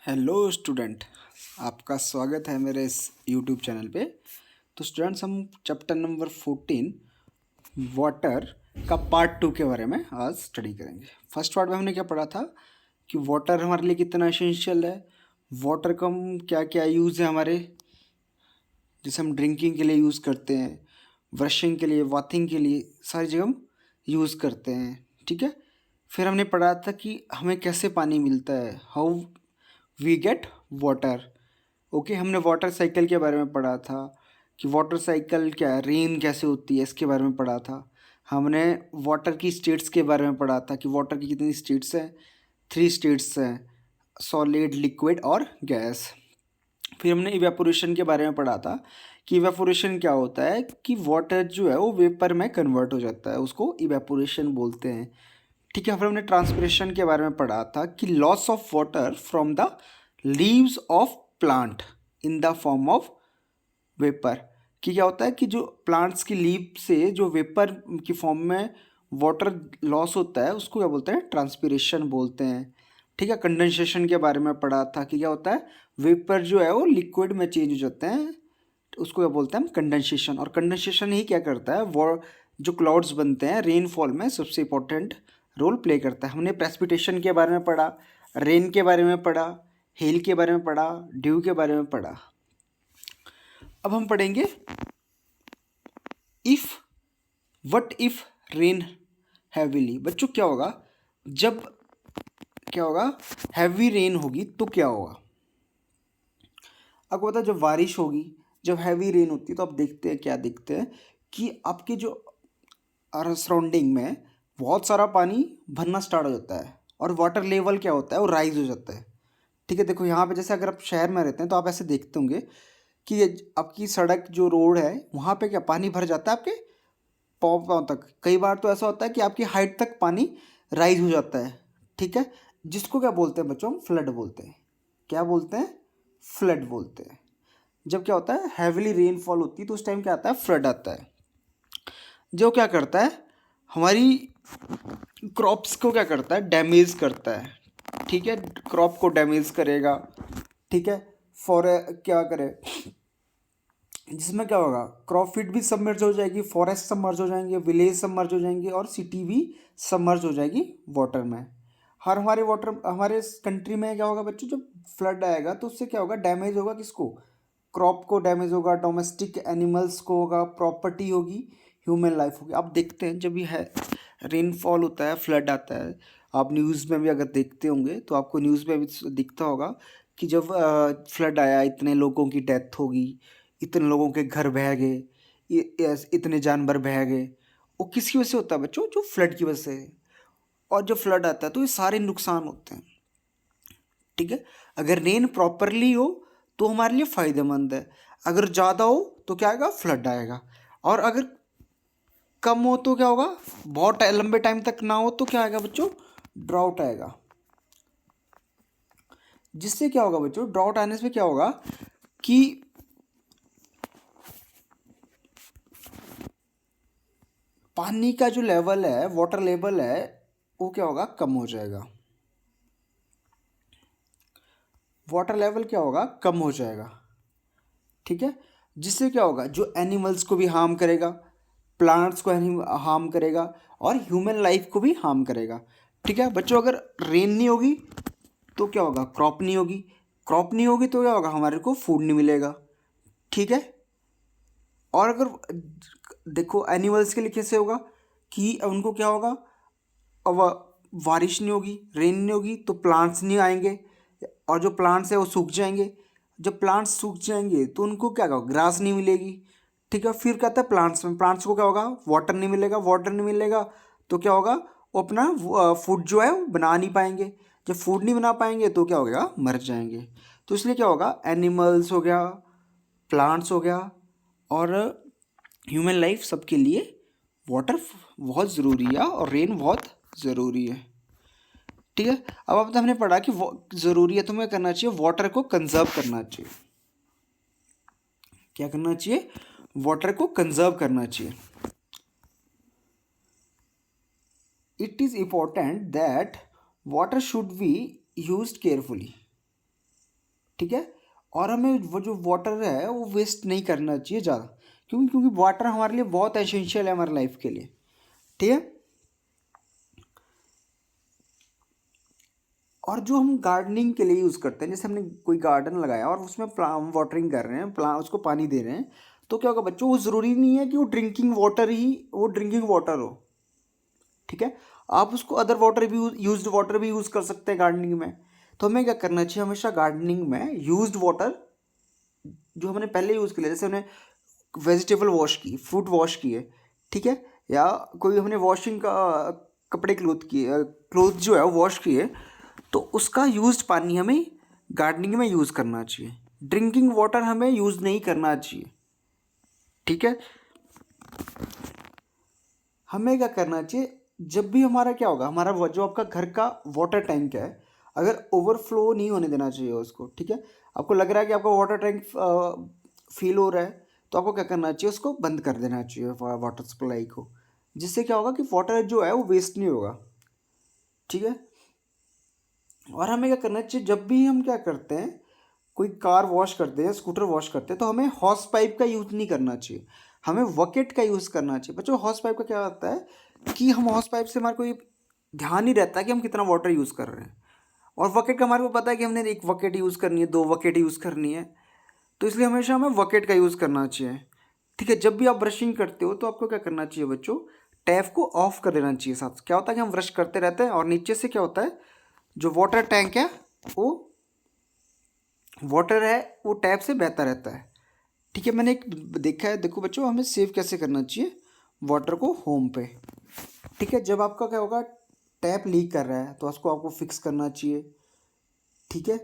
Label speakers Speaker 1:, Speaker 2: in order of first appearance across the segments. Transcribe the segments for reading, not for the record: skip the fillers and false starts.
Speaker 1: Hello student, आपका स्वागत है मेरे इस यूट्यूब चैनल पे। तो स्टूडेंट्स, हम चैप्टर नंबर 14 वाटर का पार्ट 2 के बारे में आज स्टडी करेंगे। फर्स्ट पार्ट में हमने क्या पढ़ा था कि वाटर हमारे लिए कितना एसेंशियल है, वाटर का हम क्या क्या यूज़ है हमारे, जैसे हम ड्रिंकिंग के लिए यूज़ करते हैं, ब्रशिंग के लिए, बाथिंग के लिए, सारी जगह हम यूज़ करते हैं। ठीक है। फिर हमने पढ़ा था कि हमें कैसे पानी मिलता है, how we get water. Okay, हमने वाटर साइकिल के बारे में पढ़ा था कि वाटर साइकिल क्या है, रेन कैसे होती है, इसके बारे में पढ़ा था। हमने वाटर की स्टेट्स के बारे में पढ़ा था कि वाटर की कितनी स्टेट्स हैं, 3 स्टेट्स हैं, सॉलिड, लिक्विड और गैस। फिर हमने इवेपोरेशन के बारे में पढ़ा था कि इवेपोरेशन क्या होता है कि वाटर जो है वो वेपर में कन्वर्ट हो जाता है, उसको इवेपोरेशन बोलते हैं। ठीक है। फिर हमने ट्रांसपिरेशन के बारे में पढ़ा था कि loss of water from the leaves of plant in the form of vapour, कि क्या होता है कि जो प्लांट्स की लीव से जो वेपर की फॉर्म में वाटर लॉस होता है उसको क्या बोलते हैं, ट्रांसपिरेशन बोलते हैं। ठीक है। कंडेंसेशन के बारे में पढ़ा था कि क्या होता है, वेपर जो है वो लिक्विड में चेंज हो जाते हैं, तो उसको क्या बोलते हैं हम, कंडेंसेशन। और कंडेंसेशन ही क्या करता है, वो जो क्लाउड्स बनते हैं रेनफॉल में सबसे इंपॉर्टेंट रोल प्ले करता है। हमने प्रेसिपिटेशन के बारे में पढ़ा, रेन के बारे में पढ़ा, हेल के बारे में पढ़ा, ड्यू के बारे में पढ़ा। अब हम पढ़ेंगे if, what if rain heavily. बच्चों क्या होगा जब, क्या होगा, हैवी रेन होगी तो क्या होगा। आपको पता है जब बारिश होगी, जब हैवी रेन होती है तो आप देखते हैं, क्या देखते हैं कि आपके जो सराउंडिंग में बहुत सारा पानी भरना स्टार्ट हो जाता है और वाटर लेवल क्या होता है वो राइज हो जाता है। ठीक है। देखो यहाँ पे जैसे अगर आप शहर में रहते हैं तो आप ऐसे देखते होंगे कि आपकी सड़क जो रोड है वहाँ पे क्या पानी भर जाता है आपके पाँव पाँव तक। कई बार तो ऐसा होता है कि आपकी हाइट तक पानी राइज हो जाता है। ठीक है। जिसको क्या बोलते हैं बच्चों, हम फ्लड बोलते हैं। क्या बोलते हैं, फ्लड बोलते हैं। जब क्या होता है हैविली रेनफॉल होती है तो उस टाइम क्या आता है, फ्लड आता है। जो क्या करता है, हमारी क्रॉप्स को क्या करता है, डैमेज करता है। ठीक है। क्रॉप को डैमेज करेगा। ठीक है। फॉर क्या करे, जिसमें क्या होगा, क्रॉप फील्ड भी सबमर्ज हो जाएगी, फॉरेस्ट सबमर्ज हो जाएंगे, विलेज सबमर्ज हो जाएंगे और सिटी भी सबमर्ज हो जाएगी वाटर में। हर हमारे वाटर, हमारे कंट्री में क्या होगा बच्चों, जब फ्लड आएगा तो उससे क्या होगा, डैमेज होगा किसको, क्रॉप को डैमेज होगा, डोमेस्टिक एनिमल्स को होगा, प्रॉपर्टी होगी, ह्यूमन लाइफ होगी। आप देखते हैं जब ये है रेनफॉल होता है, फ्लड आता है, आप न्यूज़ में भी अगर देखते होंगे तो आपको न्यूज़ में भी दिखता होगा कि जब फ्लड आया इतने लोगों की डेथ होगी, इतने लोगों के घर बह गए, इतने जानवर बह गए। वो किसकी वजह से होता है बच्चों, जो फ्लड की वजह से। और जब फ्लड आता है तो ये सारे नुकसान होते हैं। ठीक है। अगर रेन प्रॉपरली हो तो हमारे लिए फ़ायदेमंद है, अगर ज़्यादा हो तो क्या आएगा, फ्लड आएगा। और अगर कम हो तो क्या होगा, बहुत लंबे टाइम तक ना हो तो क्या आएगा बच्चों, ड्राउट आएगा। जिससे क्या होगा बच्चों, ड्राउट आने से क्या होगा कि पानी का जो लेवल है, वाटर लेवल है, वो क्या होगा, कम हो जाएगा। वाटर लेवल क्या होगा, कम हो जाएगा। ठीक है। जिससे क्या होगा, जो एनिमल्स को भी हार्म करेगा, प्लांट्स को हार्म करेगा और ह्यूमन लाइफ को भी हार्म करेगा। ठीक है बच्चों, अगर रेन नहीं होगी तो क्या होगा, क्रॉप नहीं होगी, क्रॉप नहीं होगी तो क्या होगा, हमारे को फूड नहीं मिलेगा। ठीक है। और अगर देखो एनिमल्स के लिए कैसे होगा कि उनको क्या होगा, अब बारिश नहीं होगी, रेन नहीं होगी तो प्लांट्स नहीं आएंगे और जो प्लांट्स है वो सूख जाएंगे। जब प्लांट्स सूख जाएंगे तो उनको क्या होगा, ग्रास नहीं मिलेगी। ठीक है। फिर कहता है प्लांट्स में, प्लांट्स को क्या होगा, वाटर नहीं मिलेगा, वाटर नहीं मिलेगा तो क्या होगा, वो अपना फूड जो है वो बना नहीं पाएंगे। जब फूड नहीं बना पाएंगे तो क्या होगा, मर जाएंगे। तो इसलिए क्या होगा, एनिमल्स हो गया, प्लांट्स हो गया और ह्यूमन लाइफ सबके लिए वाटर बहुत ज़रूरी है और रेन बहुत ज़रूरी है। ठीक है। अब हमने पढ़ा कि ज़रूरी है तो हमें करना चाहिए, वाटर को कंजर्व करना चाहिए। क्या करना चाहिए, वाटर को कंजर्व करना चाहिए। It is important that water should be used carefully. ठीक है। और हमें वो जो वाटर है वो वेस्ट नहीं करना चाहिए ज़्यादा, क्योंकि वाटर हमारे लिए बहुत एसेंशियल है हमारी लाइफ के लिए, ठीक है। और जो हम गार्डनिंग के लिए यूज़ करते हैं, जैसे हमने कोई गार्डन लगाया और उसमें हम वाटरिंग कर रहे हैं, उसको पानी दे रहे हैं, तो क्या होगा बच्चों, वो ज़रूरी नहीं है कि वो ड्रिंकिंग वाटर हो, ठीक है। आप उसको अदर वाटर भी, यूज्ड वाटर भी यूज़ कर सकते हैं गार्डनिंग में। तो हमें क्या करना चाहिए, हमेशा गार्डनिंग में यूज्ड वाटर जो हमने पहले यूज़ किया, जैसे हमने वेजिटेबल वॉश की, फ्रूट वॉश किए, ठीक है, या कोई हमने वॉशिंग का कपड़े क्लोथ जो है वो वॉश किए, तो उसका यूज्ड पानी हमें गार्डनिंग में यूज़ करना चाहिए। ड्रिंकिंग वाटर हमें यूज़ नहीं करना चाहिए, ठीक है। हमें क्या करना चाहिए, जब भी हमारा क्या होगा, हमारा जो आपका घर का वाटर टैंक है, अगर ओवरफ्लो नहीं होने देना चाहिए उसको, ठीक है। आपको लग रहा है कि आपका वाटर टैंक फील हो रहा है, तो आपको क्या करना चाहिए, उसको बंद कर देना चाहिए वाटर सप्लाई को, जिससे क्या होगा कि वाटर जो है वो वेस्ट नहीं होगा, ठीक है। और हमें क्या करना चाहिए, जब भी हम क्या करते हैं, कोई कार वॉश करते हैं, स्कूटर वॉश करते हैं, तो हमें हॉस पाइप का यूज़ नहीं करना चाहिए, हमें बकेट का यूज़ करना चाहिए। बच्चों हॉस पाइप का क्या होता है कि हम हॉस पाइप से हमारा कोई ध्यान नहीं रहता कि हम कितना वाटर यूज़ कर रहे हैं, और बकेट का हमारे को पता है कि हमने एक बकेट यूज़ करनी है, 2 बकेट यूज़ करनी है, तो इसलिए हमेशा हमें बकेट का यूज़ करना चाहिए, ठीक है। जब भी आप ब्रशिंग करते हो तो आपको क्या करना चाहिए बच्चों, टैप को ऑफ कर देना चाहिए। साथ क्या होता है कि हम ब्रश करते रहते हैं और नीचे से क्या होता है, जो वाटर टैंक है वो वाटर है वो टैप से बहता रहता है, ठीक है। मैंने एक देखा है, देखो बच्चों हमें सेव कैसे करना चाहिए वाटर को होम पे, ठीक है। जब आपका क्या होगा, टैप लीक कर रहा है तो उसको आपको फिक्स करना चाहिए, ठीक है।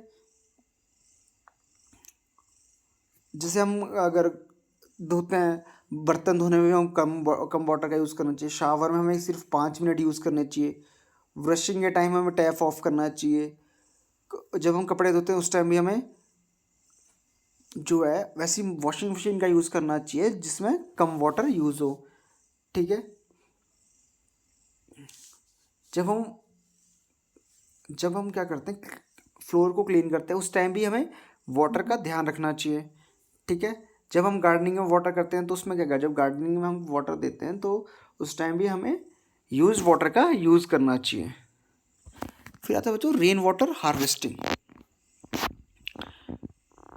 Speaker 1: जैसे हम अगर धोते हैं, बर्तन धोने में हम कम वाटर का यूज़ करना चाहिए, शावर में हमें सिर्फ 5 मिनट यूज़ करने चाहिए, ब्रशिंग के टाइम हमें टैप ऑफ करना चाहिए, जब हम कपड़े धोते हैं उस टाइम भी हमें जो है वैसी वॉशिंग मशीन का यूज़ करना चाहिए जिसमें कम वाटर यूज़ हो, ठीक है। जब हम जब हम क्या करते हैं, फ्लोर को क्लीन करते हैं, उस टाइम भी हमें वाटर का ध्यान रखना चाहिए, ठीक है। जब हम गार्डनिंग में वाटर करते हैं तो उसमें क्या जब गार्डनिंग में हम वाटर देते हैं तो उस टाइम भी हमें यूज़ वाटर का यूज़ करना चाहिए। फिर आता है बच्चों rain water harvesting.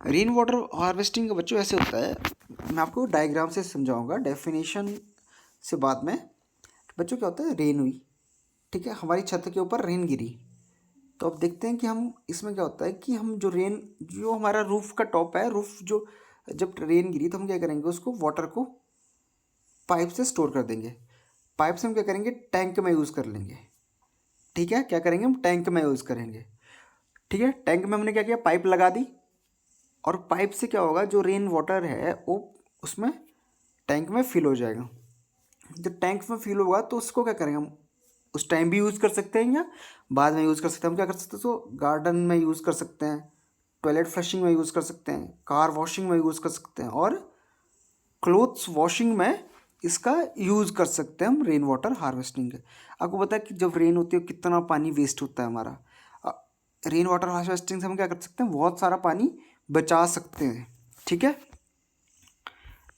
Speaker 1: Rain water harvesting का बच्चों ऐसे होता है, मैं आपको डायग्राम से समझाऊंगा, डेफिनेशन से बाद में। बच्चों क्या होता है, रेन हुई, ठीक है, हमारी छत के ऊपर रेन गिरी, तो अब देखते हैं कि हम इसमें क्या होता है कि हम जो हमारा रूफ का टॉप है, रूफ जो जब रेन गिरी तो हम क्या करेंगे, उसको वाटर को पाइप से स्टोर कर देंगे, पाइप से हम क्या करेंगे, टैंक में यूज़ कर लेंगे, ठीक है। क्या करेंगे, हम टैंक में यूज़ करेंगे, ठीक है। टैंक में हमने क्या किया, पाइप लगा दी, और पाइप से क्या होगा, जो रेन वाटर है वो उसमें टैंक में फिल हो जाएगा। जब टैंक में फिल होगा तो उसको क्या करेंगे, हम उस टाइम भी यूज़ कर सकते हैं या बाद में यूज़ कर सकते हैं। हम क्या कर सकते हैं, तो गार्डन में यूज़ कर सकते हैं, टॉयलेट फ्लशिंग में यूज़ कर सकते हैं, कार वॉशिंग में यूज़ कर सकते हैं, और क्लोथ्स वॉशिंग में इसका यूज़ कर सकते हैं हम रेन वाटर हार्वेस्टिंग के। आपको पता है कि जब रेन होती है कितना पानी वेस्ट होता है हमारा, रेन वाटर हार्वेस्टिंग से हम क्या कर सकते हैं, बहुत सारा पानी बचा सकते हैं, ठीक है।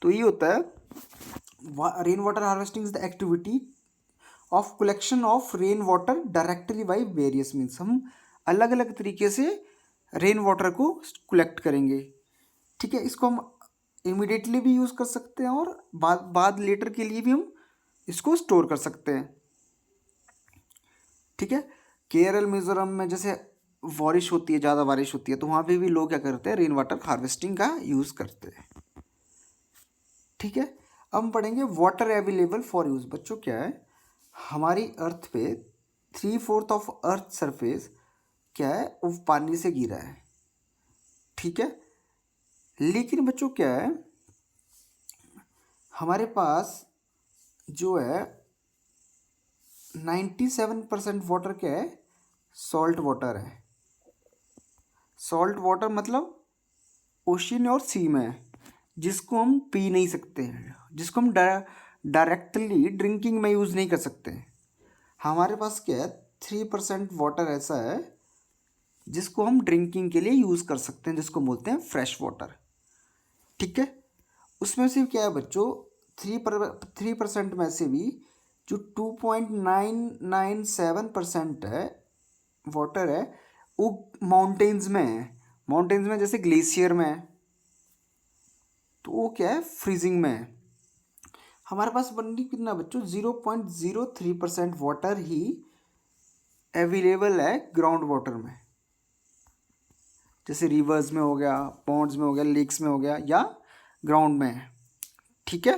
Speaker 1: तो ये होता है rain water harvesting is the activity of collection of rain water directly by various means, हम अलग अलग तरीके से रेन वाटर को कलेक्ट करेंगे, ठीक है। इसको हम इमिडिएटली भी यूज़ कर सकते हैं और बाद लेटर के लिए भी हम इसको स्टोर कर सकते हैं, ठीक है। केरल मिजोरम में जैसे बारिश होती है, ज़्यादा बारिश होती है, तो वहाँ पे भी लोग क्या करते हैं, रेन वाटर हार्वेस्टिंग का यूज़ करते हैं, ठीक है। अब हम पढ़ेंगे वाटर अवेलेबल फॉर यूज़। बच्चों क्या है, हमारी अर्थ पे 3/4 ऑफ अर्थ सरफेस क्या है, वो पानी से घिरा है, ठीक है। लेकिन बच्चों क्या है, हमारे पास जो है 97% वाटर क्या है, सॉल्ट वाटर है। सॉल्ट वाटर मतलब ओशन और सी में है, जिसको हम पी नहीं सकते हैं, जिसको हम डायरेक्टली ड्रिंकिंग में यूज़ नहीं कर सकते। हमारे पास क्या है, 3% वाटर ऐसा है जिसको हम ड्रिंकिंग के लिए यूज़ कर सकते हैं, जिसको बोलते हैं फ्रेश वाटर। ठीक है, उसमें से क्या है बच्चों, 3% में से भी जो 2.997% है वाटर है वो माउंटेन्स में है। माउंटेन्स में जैसे ग्लेशियर में है, तो वो क्या है, फ्रीजिंग में है। हमारे पास बनती कितना बच्चों, 0.03% वाटर ही अवेलेबल है ग्राउंड वाटर में, जैसे रिवर्स में हो गया, पॉन्ड्स में हो गया, लेक्स में हो गया, या ग्राउंड में है। ठीक है,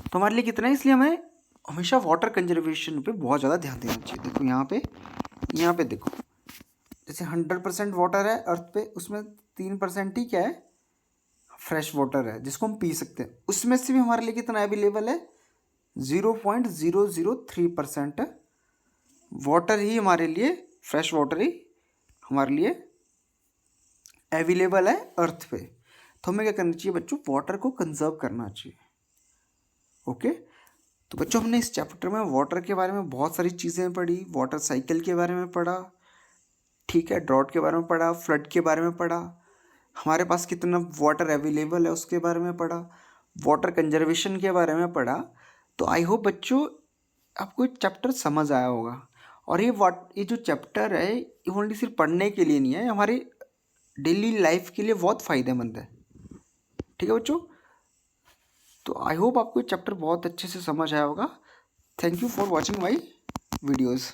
Speaker 1: तो हमारे लिए कितना है, इसलिए हमें हमेशा वाटर कंजर्वेशन पे बहुत ज़्यादा ध्यान देना चाहिए। देखो यहाँ पे देखो, जैसे 100% वाटर है अर्थ पे, उसमें 3% ही क्या है, फ्रेश वाटर है जिसको हम पी सकते हैं। उसमें से भी हमारे लिए कितना अवेलेबल है, 0.003% वाटर ही हमारे लिए, फ्रेश वाटर ही हमारे लिए अवेलेबल है अर्थ पे। तो हमें क्या करना चाहिए बच्चों, वाटर को कंजर्व करना चाहिए। ओके, तो बच्चों हमने इस चैप्टर में वाटर के बारे में बहुत सारी चीज़ें पढ़ी, वाटर साइकिल के बारे में पढ़ा, ठीक है, ड्रॉट के बारे में पढ़ा, फ्लड के बारे में पढ़ा, हमारे पास कितना वाटर अवेलेबल है उसके बारे में पढ़ा, वाटर कंजर्वेशन के बारे में पढ़ा। तो आई होप बच्चों आपको चैप्टर समझ आया होगा। और ये जो चैप्टर है ये ओनली सिर्फ पढ़ने के लिए नहीं है, हमारे डेली लाइफ के लिए बहुत फ़ायदेमंद है। ठीक है बच्चों, तो आई होप आपको ये चैप्टर बहुत अच्छे से समझ आया होगा। Thank you for watching my videos.